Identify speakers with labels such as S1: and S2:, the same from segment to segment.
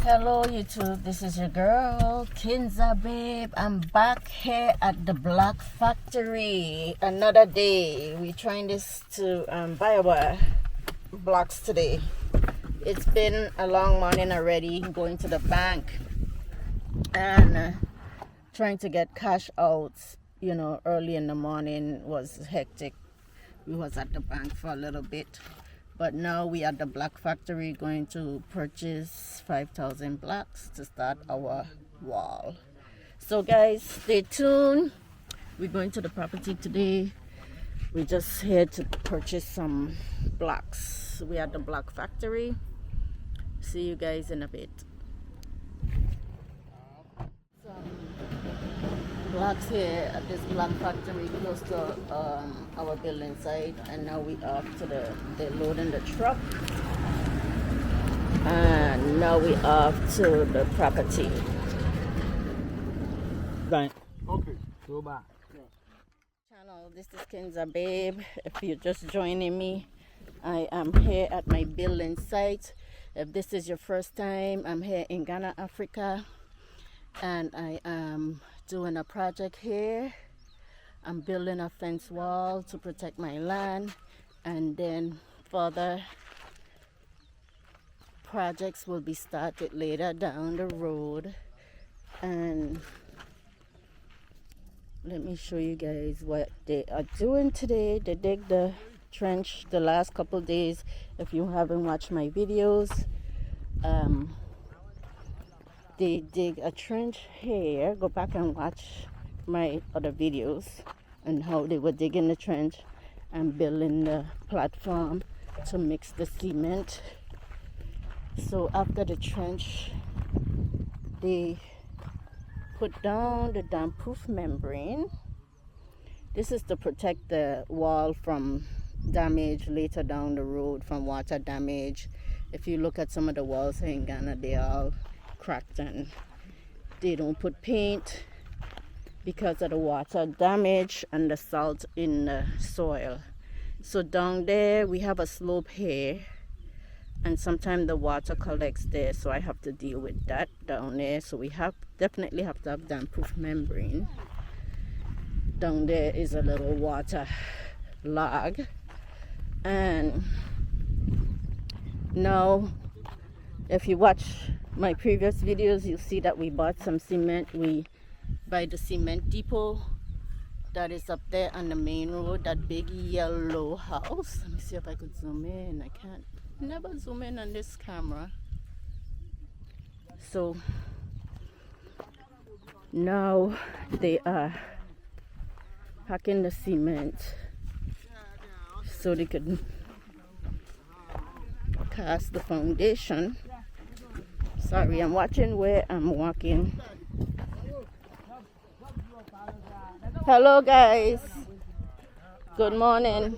S1: Hello YouTube, this is your girl Kinza Babe. I'm back here at the Block Factory. Another day. We're trying this to buy our blocks today. It's been a long morning already, going to the bank and trying to get cash out, you know, early in the morning was hectic. We was at the bank for a little bit. But now we are at the Block Factory going to purchase 5,000 blocks to start our wall. So guys, stay tuned. We're going to the property today. We're just here to purchase some blocks. We are at the Block Factory. See you guys in a bit. Blocks here at this Block Factory close to our building site, and now we off to the loading the truck, and now we off to the property.
S2: Right. Okay. Go back.
S1: Channel, this is Kinza Babe. If you're just joining me, I am here at my building site. If this is your first time, I'm here in Ghana, Africa, and I am doing a project here. I'm building a fence wall to protect my land, and then further projects will be started later down the road. And let me show you guys what they are doing today. They dig the trench the last couple days. If you haven't watched my videos, they dig a trench here. Go back and watch my other videos and how they were digging the trench and building the platform to mix the cement. So after the trench, they put down the damp-proof membrane. This is to protect the wall from damage later down the road, from water damage. If you look at some of the walls here in Ghana, they are all cracked and they don't put paint because of the water damage and the salt in the soil. So down there we have a slope here, and sometimes the water collects there, so I have to deal with that down there. So we definitely have to have damp-proof membrane. Down there is a little water log, and now if you watch my previous videos, you'll see that we bought some cement. We buy the cement depot that is up there on the main road, that big yellow house. Let me see if I could zoom in. I can't never zoom in on this camera. So now they are packing the cement so they could cast the foundation. Sorry, I'm watching where I'm walking. Hello guys, good morning.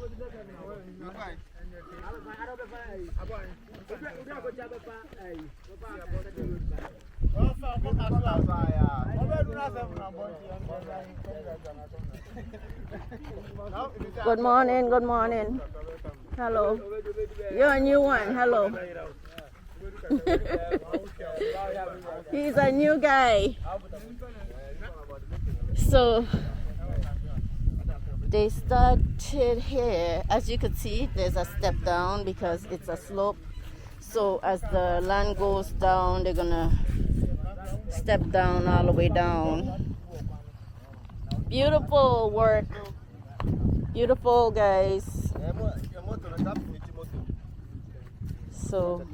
S1: Good morning, good morning. Hello. You're a new one, hello. He's a new guy. So they started here. As you can see, there's a step down because it's a slope. So as the land goes down, they're gonna step down all the way down. Beautiful work. Beautiful, guys. So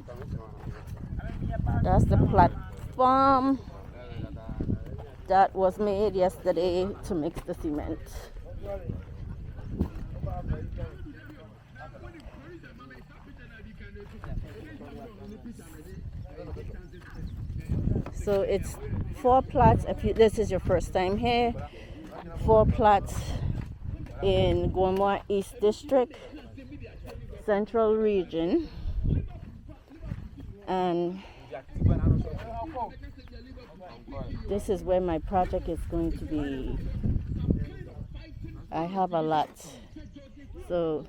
S1: that's the platform that was made yesterday to mix the cement. So it's 4 plots. If this is your first time here, 4 plots in Gomoa East District, Central Region, and this is where my project is going to be. I have a lot, so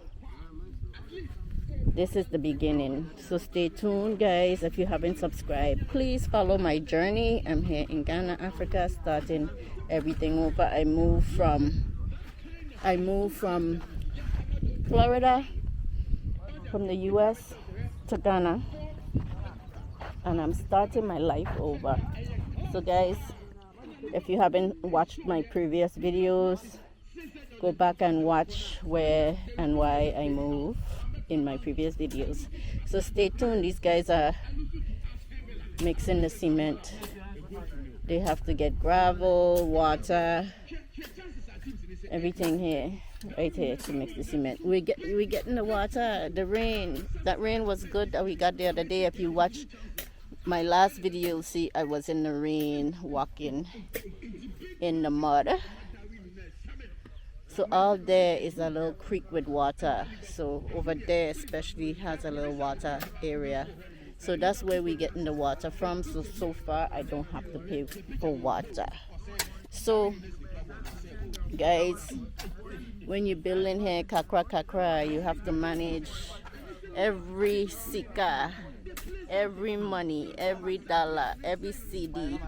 S1: this is the beginning. So stay tuned, guys. If you haven't subscribed, please follow my journey. I'm here in Ghana, Africa, starting everything over. I moved from Florida, from the US to Ghana, and I'm starting my life over. So guys, if you haven't watched my previous videos, go back and watch where and why I moved in my previous videos. So stay tuned. These guys are mixing the cement. They have to get gravel, water, everything here, right here, to mix the cement. We getting the water. The rain, that rain was good that we got the other day. If you watch my last video, you'll see I was in the rain, walking in the mud. So all there is a little creek with water. So over there especially has a little water area. So that's where we getting the water from. So far I don't have to pay for water. So guys, when you're building here, kakra, you have to manage every sika, every money, every dollar, every CD.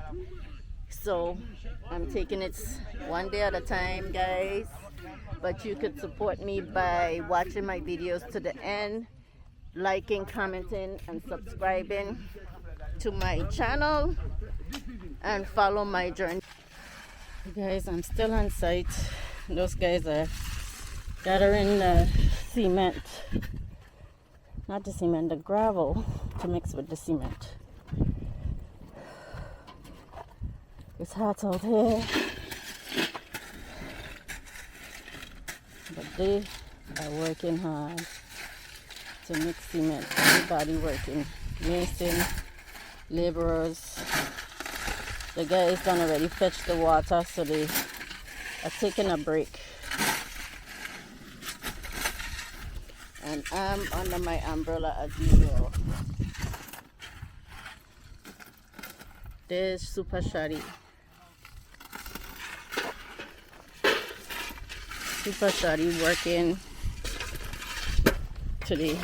S1: So I'm taking it one day at a time, guys. But you could support me by watching my videos to the end, liking, commenting, and subscribing to my channel, and follow my journey. Guys, I'm still on site. Those guys are gathering the cement, not the cement, the gravel to mix with the cement. It's hot out here, but they are working hard to mix cement. Everybody working, mason, laborers. The guys done already fetch the water, so they are taking a break. And I'm under my umbrella as usual. There's Super Shadi. Super Shadi working today.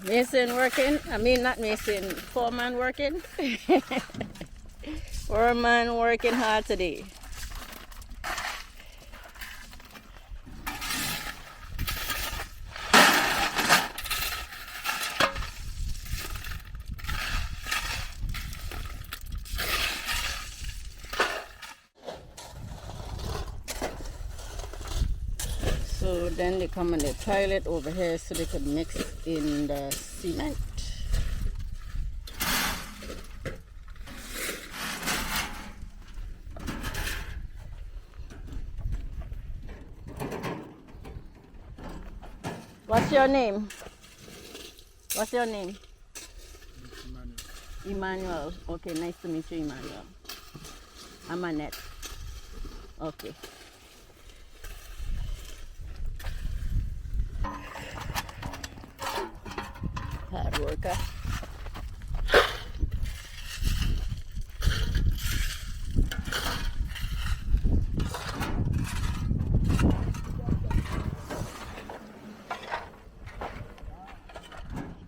S1: Mason working, not Mason, foreman working. Foreman working hard today. So then they come on the toilet over here so they could mix in the cement. What's your name? What's your name? Emmanuel. Okay, nice to meet you, Emmanuel. I'm Annette. Okay. Hard worker.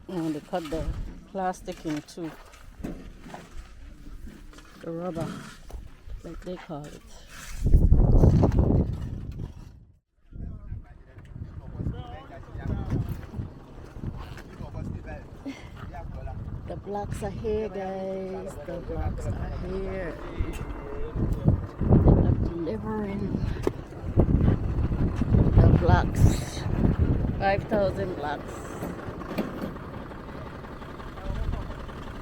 S1: And they cut the plastic in two. The rubber, like they call it. The blocks are here, guys. The blocks are here. They're delivering the blocks. 5,000 blocks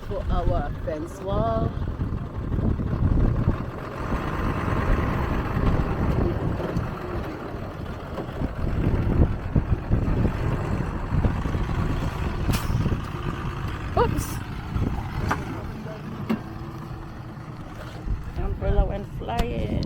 S1: for our fence wall. Oops. Umbrella went flying.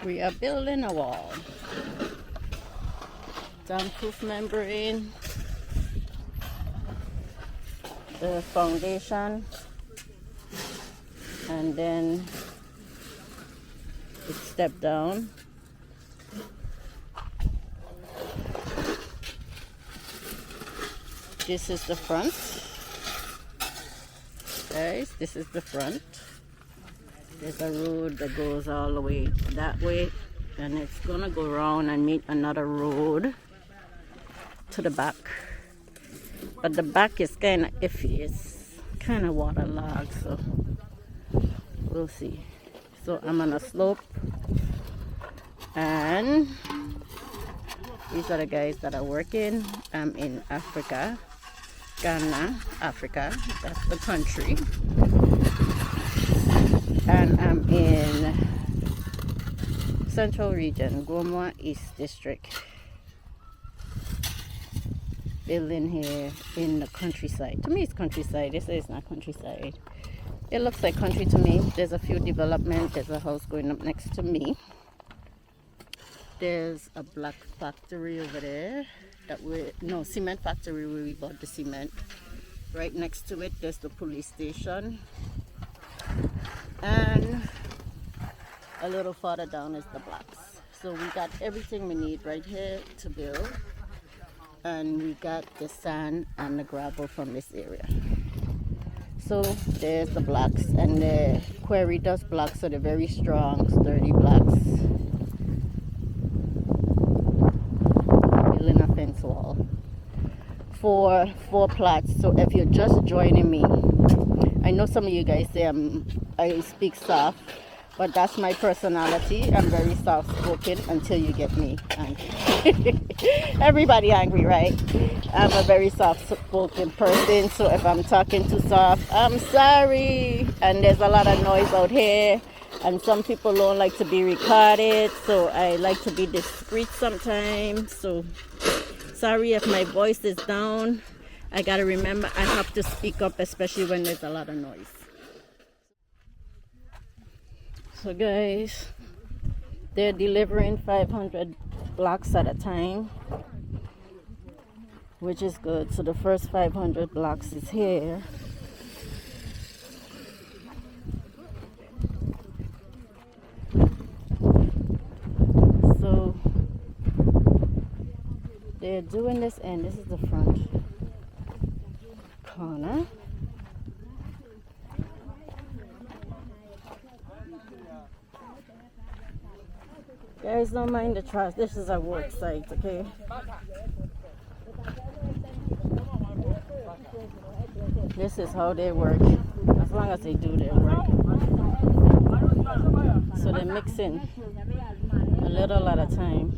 S1: We are building a wall. Soundproof membrane, the foundation, and then it step down. This is the front. Guys, this is the front. There's a road that goes all the way that way, and it's gonna go around and meet another road to the back. But the back is kind of iffy. It's kind of waterlogged, so we'll see. So I'm on a slope, and these are the guys that are working. I'm in Africa, Ghana, Africa. That's the country. And I'm in Central Region, Goma East District. Building here in the countryside. To me it's countryside. They say it's not countryside. It looks like country to me. There's a few development. There's a house going up next to me. There's a black factory over there. Cement factory where we bought the cement. Right next to it there's the police station. And a little farther down is the blocks. So we got everything we need right here to build, and we got the sand and the gravel from this area. So there's the blocks, and the quarry does blocks, so they're very strong, sturdy blocks. Building a fence wall for 4 plots. So if you're just joining me, I know some of you guys say I speak soft, but that's my personality. I'm very soft-spoken until you get me angry. Everybody angry, right? I'm a very soft-spoken person, so if I'm talking too soft, I'm sorry. And there's a lot of noise out here, and some people don't like to be recorded, so I like to be discreet sometimes. So sorry if my voice is down. I gotta remember I have to speak up, especially when there's a lot of noise. So guys, they're delivering 500 blocks at a time, which is good. So the first 500 blocks is here. So they're doing this, and this is the front corner. Guys, don't mind the trash. This is a work site, okay? This is how they work, as long as they do their work. So they're mixing a little at a time.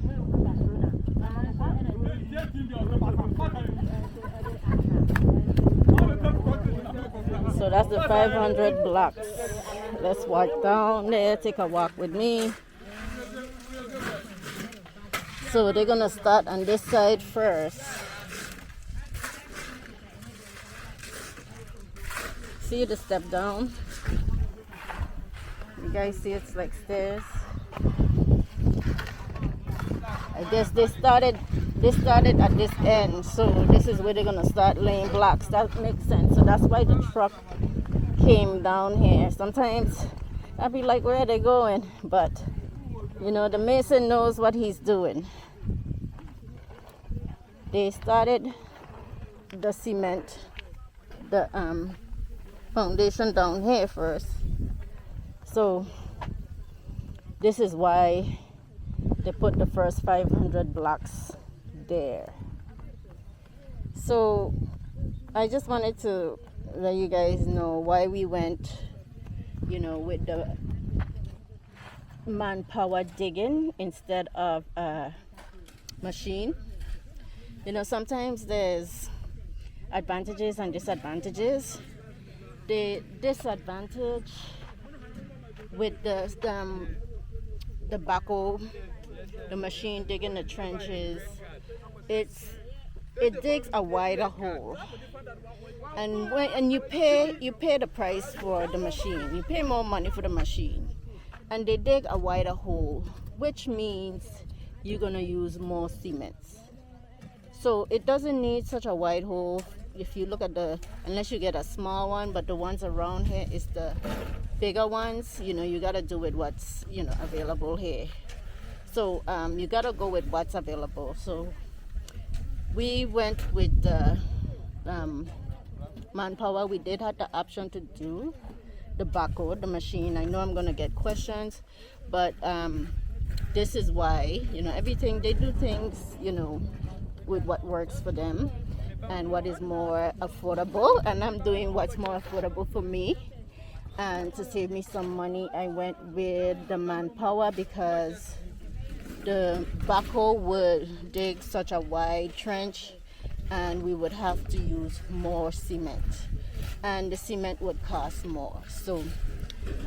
S1: So that's the 500 blocks. Let's walk down there, take a walk with me. So they're gonna start on this side first. See the step down? You guys see it's like stairs. I guess they started at this end, so this is where they're gonna start laying blocks. That makes sense. So that's why the truck came down here. Sometimes I'd be like, where are they going? But you know, the mason knows what he's doing. They started the cement, the foundation down here first. So this is why they put the first 500 blocks there. So I just wanted to let you guys know why we went, you know, with the manpower digging instead of a machine. You know, sometimes there's advantages and disadvantages. The disadvantage with the backhoe, the machine digging the trenches, it digs a wider hole, and you pay the price for the machine. You pay more money for the machine, and they dig a wider hole, which means you're gonna use more cement. So it doesn't need such a wide hole. If you look at unless you get a small one, but the ones around here is the bigger ones. You know, you gotta do with what's, you know, available here. So you gotta go with what's available. So we went with the manpower. We did have the option to do the backhoe, the machine. I know I'm gonna get questions, but this is why, you know, everything, they do things, you know, with what works for them and what is more affordable, and I'm doing what's more affordable for me. And to save me some money, I went with the manpower because the backhoe would dig such a wide trench and we would have to use more cement, and the cement would cost more. So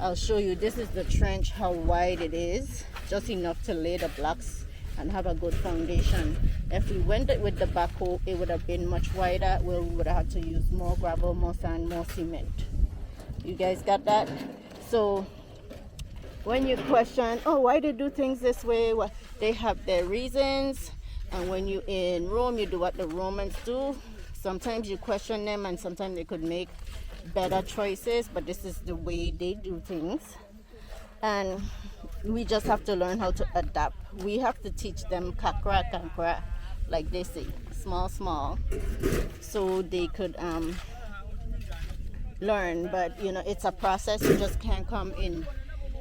S1: I'll show you, this is the trench, how wide it is, just enough to lay the blocks and have a good foundation. If we went with the backhoe, it would have been much wider, where we would have had to use more gravel, more sand, more cement. You guys got that? So when you question, oh, why they do things this way, well, they have their reasons. And when you're in Rome, you do what the Romans do. Sometimes you question them, and sometimes they could make better choices, but this is the way they do things. And we just have to learn how to adapt. We have to teach them kakra, kakra, like they say, small, small, so they could learn. But, you know, it's a process. You just can't come in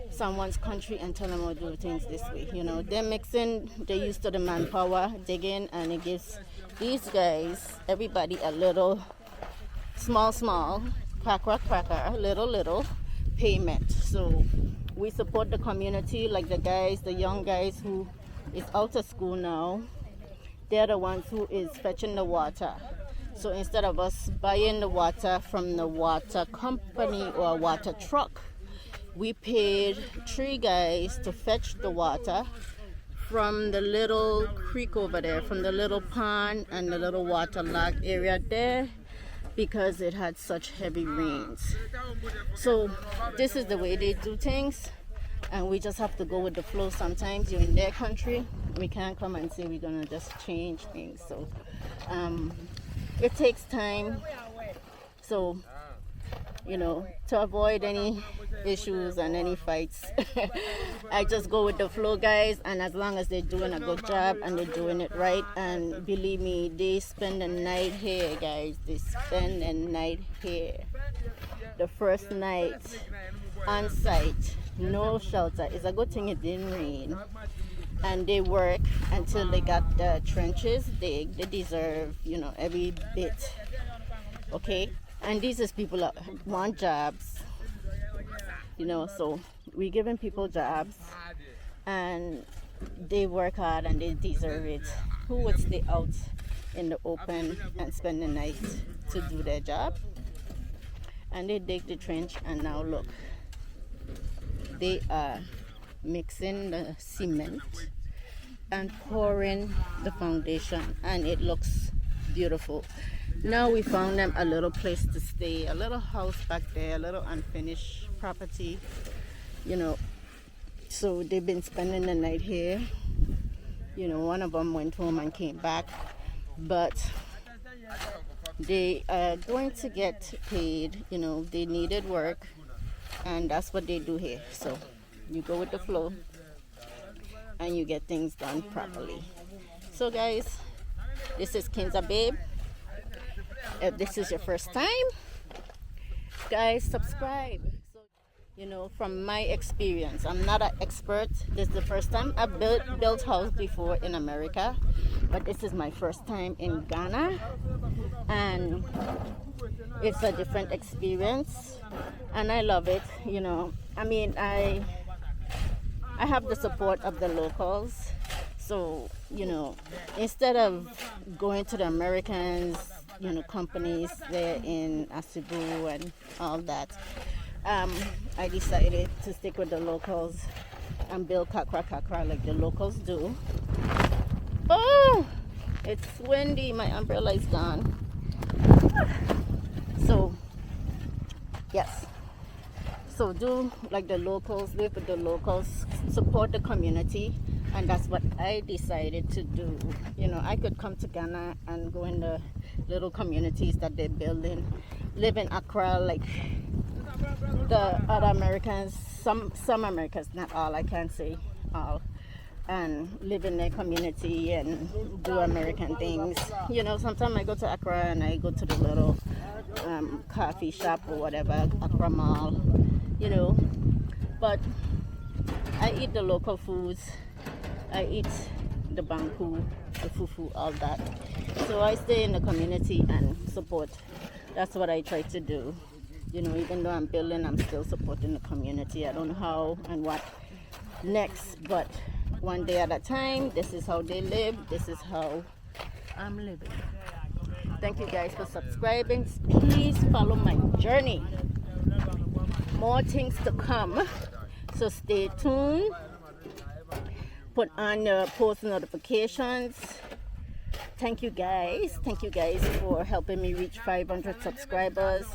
S1: someone's country and tell them how to do things this way. You know, they're mixing, they're used to the manpower digging, and it gives these guys, everybody, a little small, cracker, little payment. So we support the community, like the guys, the young guys who is out of school now. They're the ones who is fetching the water. So instead of us buying the water from the water company or a water truck, we paid 3 guys to fetch the water from the little creek over there, from the little pond and the little waterlogged area there, because it had such heavy rains. So this is the way they do things, and we just have to go with the flow. Sometimes you're in their country, we can't come and say we're gonna just change things. So it takes time. So, you know, to avoid any issues and any fights, I just go with the flow, guys. And as long as they're doing a good job and they're doing it right, and believe me, they spend the night here, guys. They spend the night here. The first night on site, no shelter. It's a good thing it didn't rain. And they work until they got the trenches digged. They deserve, you know, every bit. Okay? And these is people that want jobs, you know, so we're giving people jobs, and they work hard and they deserve it. Who would stay out in the open and spend the night to do their job? and they dig the trench, and now look, they are mixing the cement and pouring the foundation, and it looks beautiful. Now we found them a little place to stay, a little house back there, a little unfinished property, you know. So they've been spending the night here. You know, one of them went home and came back, but they are going to get paid. You know, they needed work, and that's what they do here. So you go with the flow and you get things done properly. So guys, this is Kinza Babe. If this is your first time, guys, subscribe. So, you know, from my experience, I'm not an expert. This is the first time I've built house before in America, but this is my first time in Ghana, and it's a different experience, and I love it. You know, I mean, I have the support of the locals. So, you know, instead of going to the Americans, you know, companies there in Asibu and all that, I decided to stick with the locals and build kakra like the locals do. Oh, it's windy. My umbrella is gone. So, yes. So do like the locals, live with the locals, support the community, and that's what I decided to do. You know, I could come to Ghana and go in the little communities that they're building, live in Accra like the other Americans, some Americans, not all, I can't say all, and live in their community and do American things. You know, sometimes I go to Accra and I go to the little coffee shop or whatever, Accra Mall, you know, but I eat the local foods. I eat the banku, the fufu, all that. So I stay in the community and support. That's what I try to do. You know, even though I'm building, I'm still supporting the community. I don't know how and what next, but one day at a time. This is how they live. This is how I'm living. Thank you guys for subscribing. Please follow my journey. More things to come. So stay tuned. Put on your post notifications. Thank you guys. Thank you guys for helping me reach 500 subscribers.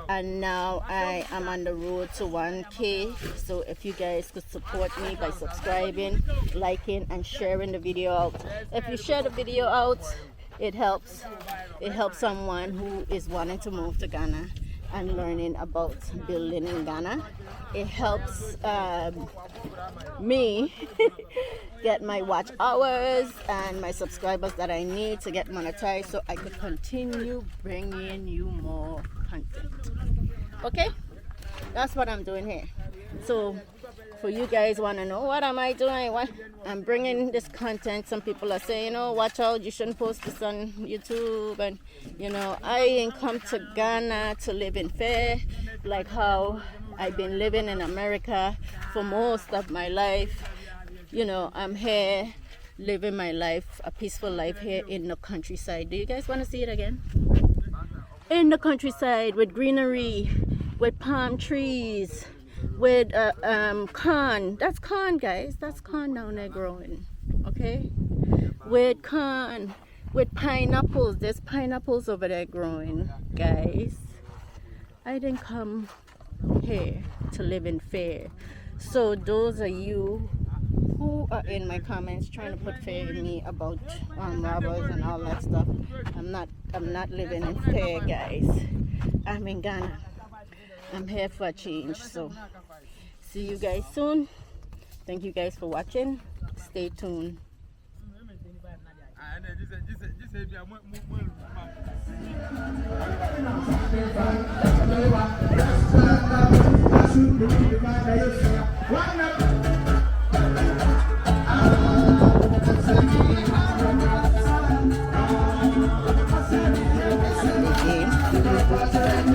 S1: And now I am on the road to 1K. So if you guys could support me by subscribing, liking, and sharing the video out. If you share the video out, it helps. It helps someone who is wanting to move to Ghana and learning about building in Ghana. It helps me get my watch hours and my subscribers that I need to get monetized, so I could continue bringing you more content. Okay, that's what I'm doing here. So for you guys want to know what am I doing, what I'm bringing this content. Some people are saying, oh, watch out, you shouldn't post this on YouTube, and you know, I ain't come to Ghana to live in fear like how I've been living in America for most of my life. You know, I'm here living my life, a peaceful life here in the countryside. Do you guys want to see it again? In the countryside with greenery, with palm trees, with corn. That's corn, guys. That's corn down there growing. Okay? With corn, with pineapples. There's pineapples over there growing, guys. I didn't come here to live in fear. So those of you who are in my comments trying to put fear in me about robbers and all that stuff, I'm not living in fear, guys. I'm in Ghana. I'm here for a change. So see you guys soon. Thank you guys for watching. Stay tuned.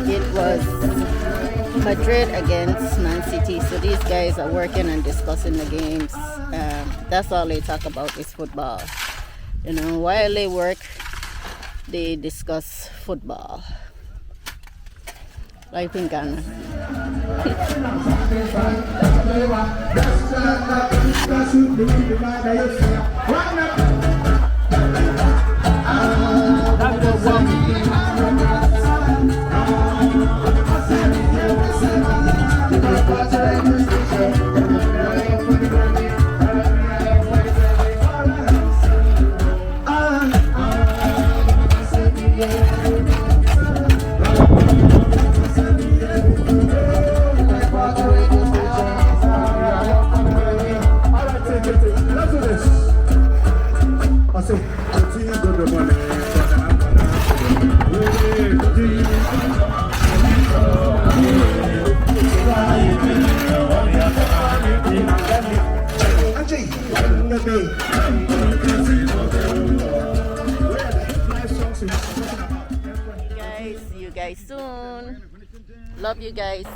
S1: It was Madrid against Man City, so these guys are working and discussing the games. That's all they talk about is football. You know, while they work, they discuss football. Life in Ghana. Guys, see you guys soon. Love you guys.